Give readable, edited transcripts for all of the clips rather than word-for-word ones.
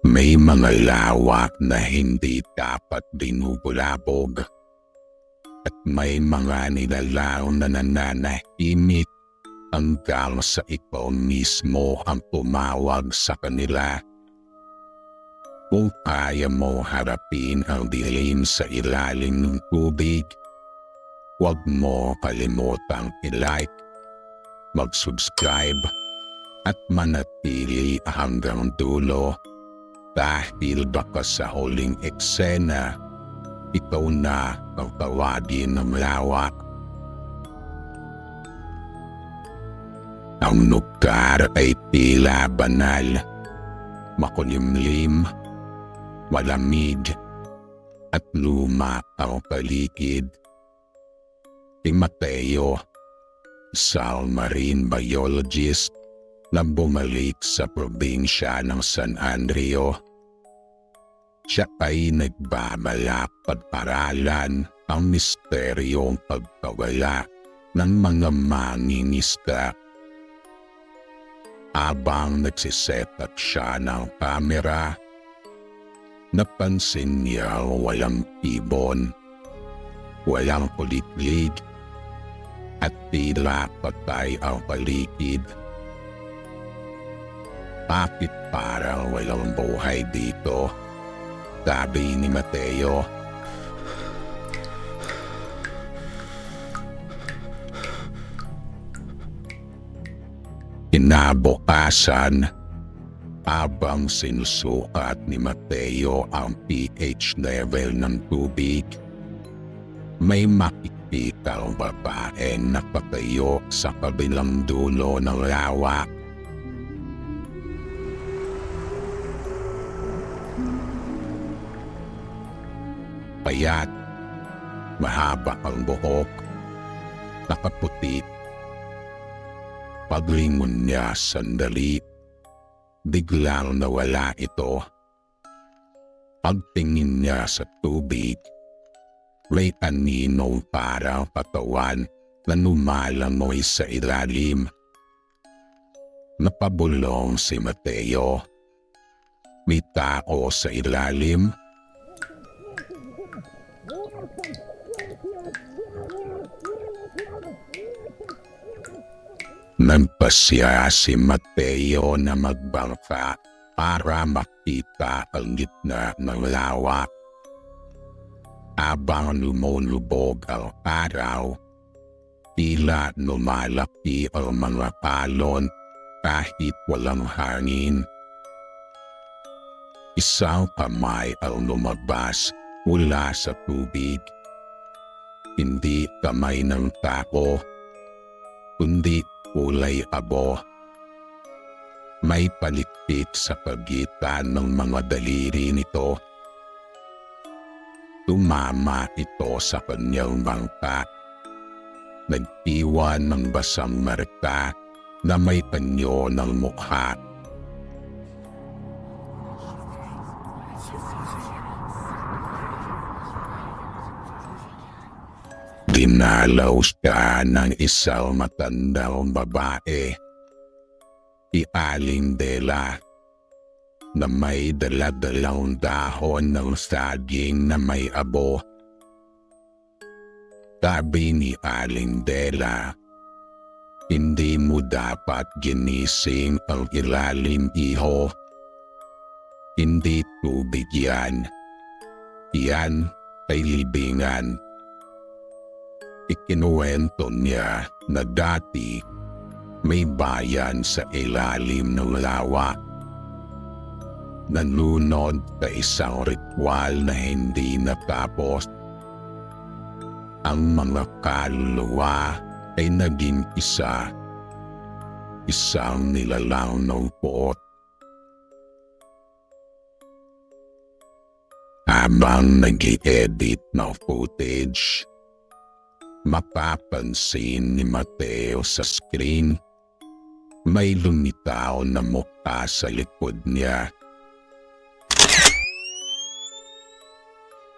May mga lawak na hindi dapat binubulabog at may mga nilalaw na nananahimik hanggang sa ikaw mismo ang tumawag sa kanila. Kung kaya mo harapin ang dilim sa ilalim ng tubig, huwag mo kalimutang i-like, mag-subscribe at manatili hanggang dulo dahil baka sa huling eksena, ikaw na ang tawagin ng lawak. Ang lugar ay tila banal, makulimlim, malamig at luma ang paligid. Si Mateo, isang marine biologist na bumalik sa probinsya ng San Andreo. Siya ay nagbabalak pag-aralan ang misteryong pagkawala ng mga mangingisda. Habang nagsiset-up siya ng kamera, napansin niya walang ibon, walang kuliklik at tila patay ang paligid. Bakit parang walang buhay dito? Sabi ni Mateo. Kinabukasan, habang sinusukat ni Mateo ang pH level ng tubig, may makikita ang babae na patayo sa kabilang dulo ng lawak. Payat, mahaba ang buhok, nakaputi. Paglingon niya sandali, biglang nawala ito. Pagtingin niya sa tubig, may aninong parang katawan na lumalangoy sa ilalim. Napabulong si Mateo. May tao sa ilalim. Nagpasya si Mateo na magbangka para makita ang gitna ng lawak. Habang lumulubog ang araw, tila lumalaki ang mga palon kahit walang hangin. Isang kamay ang lumabas mula sa tubig. Hindi kamay ng tao, kundi kulay abo. May palikpik sa pagitan ng mga daliri nito. Tumama ito sa kanyang bangka. Nagtiwan ng basang marka na may panyo ng mukha. Dinalaw siya ng isang matandang babae, si Aling Dela, na may daladalang dahon ng saging na may abo. Sabi ni Aling Dela, hindi mo dapat ginising ang ilalim, iho. Hindi tubig yan. Yan ay libingan. Ikinuwento niya na dati may bayan sa ilalim ng lawak. Nanunod sa isang ritual na hindi natapos. Ang mga kaluluwa ay naging isa, isang nilalang ng puot. Habang nag-i-edit ng footage, mapapansin ni Mateo sa screen, may lumitaw na mukha sa likod niya.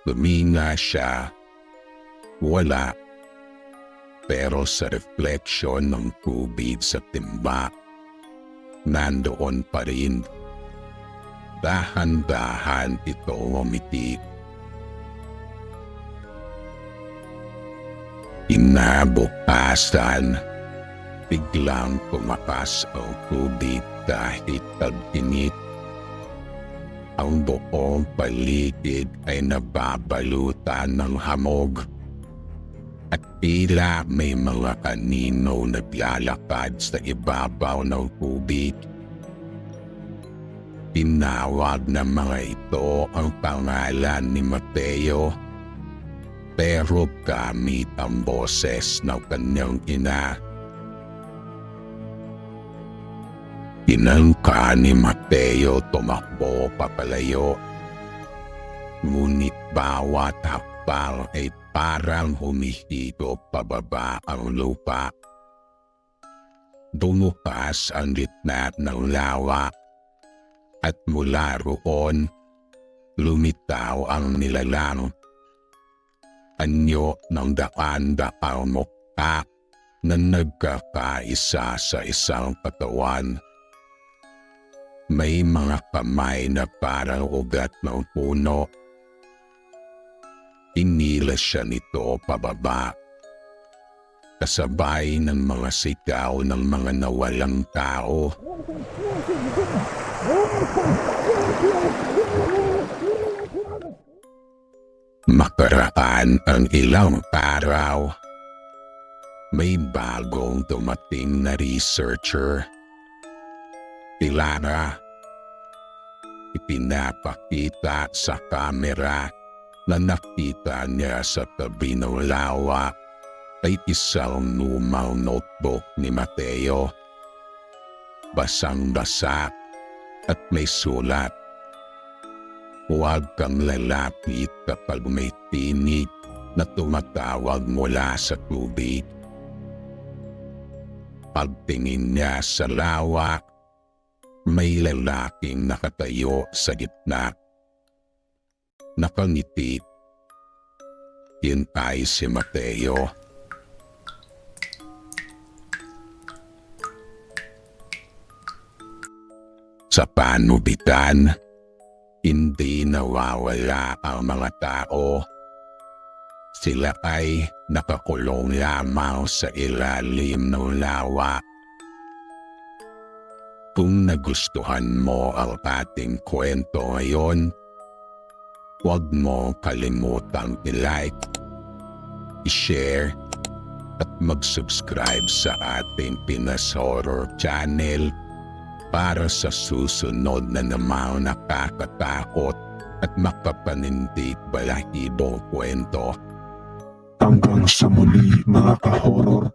Luminga siya. Wala. Pero sa refleksyon ng tubig sa timba, nandoon pa rin. Dahan-dahan ito umiti. Kinabukasan, biglang tumakas ang tubig kahit tag-init. Ang buong paligid ay nababalutan ng hamog at tila may mga kanino naglalakad sa ibabaw ng tubig. Tinawag ng mga ito ang pangalan ni Mateo, pero gamit ang boses ng kanyang ina. Tinangka ni Mateo tumakbo papalayo, ngunit bawat hakbang ay parang humihigop pababa ang lupa. Dumukas ang gitna ng lawa at mula roon, lumitaw ang nilalang. Anyo ng daan-daang mukha na nagkakaisa sa isang katawan. May mga kamay na parang ugat ng puno. Inila siya nito pababa, kasabay ng mga sigaw ng mga nawalang tao. Makaraan ang ilang araw, may bagong dumating na researcher. Si Lara. Ipinapakita sa kamera na nakita niya sa tabi ng lawa ay isang lumang notebook ni Mateo. Basang-basa at may sulat. Huwag kang lalapit kapag may tinig na tumatawag mula sa tubig. Pagtingin niya sa lawa, may lalaking nakatayo sa gitna. Nakangiti. Yun ay si Mateo. Sa panubitan, hindi nawawala ang mga tao. Sila ay nakakulong lamang sa ilalim ng lawa. Kung nagustuhan mo ang ating kwento ngayon, huwag mo kalimutang i-like, i-share, at mag-subscribe sa ating Pinas Horror Channel para sa susunod na namang nakakatakot at makapanindig balahibong kwento. Hanggang sa muli mga ka-horror.